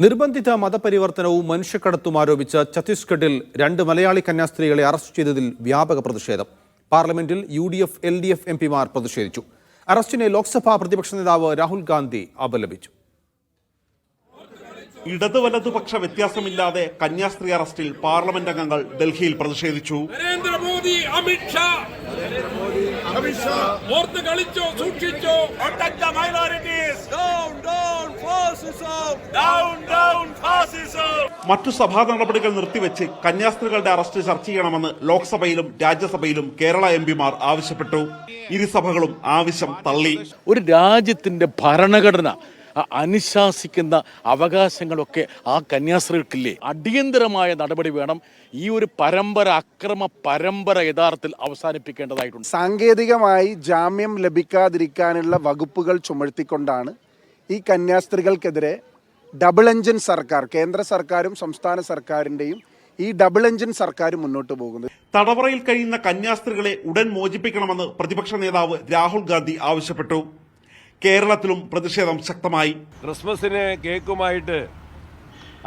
നിർബന്ധിത മതപരിവർത്തനവും മനുഷ്യക്കടത്തും ആരോപിച്ച് ഛത്തീസ്ഗഡിൽ 2 മലയാളി കന്യാസ്ത്രീകളെ അറസ്റ്റ് ചെയ്തതിൽ വ്യാപക പ്രതിഷേധം. പാർലമെന്റിൽ UDF, LDF MPമാർ പ്രതിഷേധിച്ചു. അറസ്റ്റിനെ ലോക്സഭാ പ്രതിപക്ഷ നേതാവ് രാഹുൽ ഗാന്ധി അപലപിച്ചു. ഇടതു വലതുപക്ഷ വ്യത്യാസമില്ലാതെ കന്യാസ്ത്രീ അറസ്റ്റിൽ പാർലമെന്റ് അംഗങ്ങൾ ഡൽഹിയിൽ പ്രതിഷേധിച്ചു. നരേന്ദ്രമോദി, അമിത് ഷാ ഓർത്ത് കളിച്ചോ, സൂക്ഷിച്ചോ. മറ്റു സഭാ നടപടികൾ നിർത്തിവെച്ച് കന്യാസ്ത്രീകളുടെ അറസ്റ്റ് ചർച്ച ചെയ്യണമെന്ന് ലോക്സഭയിലും രാജ്യസഭയിലും കേരള MPമാർ ആവശ്യപ്പെട്ടു. ഇരുസഭകളും ആവശ്യം തള്ളി. ഒരു രാജ്യത്തിന്റെ ഭരണഘടന അനുശാസിക്കുന്ന അവകാശങ്ങളൊക്കെ ആ കന്യാസ്ത്രീകൾക്കില്ലേ? അടിയന്തരമായ നടപടി വേണം. ഈ ഒരു അക്രമ പരമ്പര യഥാർത്ഥത്തിൽ അവസാനിപ്പിക്കേണ്ടതായിട്ടുണ്ട്. സാങ്കേതികമായി ജാമ്യം ലഭിക്കാതിരിക്കാനുള്ള വകുപ്പുകൾ ചുമത്തിക്കൊണ്ടാണ് ഈ കന്യാസ്ത്രീകൾക്കെതിരെ ഡബിൾ എഞ്ചിൻ സർക്കാർ, കേന്ദ്ര സർക്കാരും സംസ്ഥാന സർക്കാരിന്റെയും ഈ ഡബിൾ എഞ്ചിൻ സർക്കാർ മുന്നോട്ട് പോകുന്നത്. തടവറയിൽ കഴിയുന്ന കന്യാസ്ത്രീകളെ ഉടൻ മോചിപ്പിക്കണമെന്ന് പ്രതിപക്ഷ നേതാവ് രാഹുൽ ഗാന്ധി ആവശ്യപ്പെട്ടു. കേരളത്തിലും പ്രതിഷേധം ശക്തമായി. ക്രിസ്മസിന് കേക്കുമായിട്ട്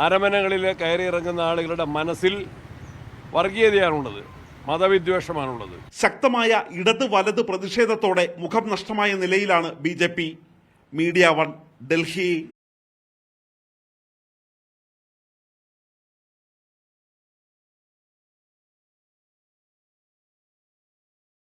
അരമനകളിൽ കയറിയിറങ്ങുന്ന ആളുകളുടെ മനസ്സിൽ വർഗീയതയാണുള്ളത്, മതവിദ്വേഷമാണുള്ളത്. ശക്തമായ ഇടത് വലത് പ്രതിഷേധത്തോടെ മുഖം നഷ്ടമായ നിലയിലാണ് BJP. മീഡിയ 1, ഡൽഹി.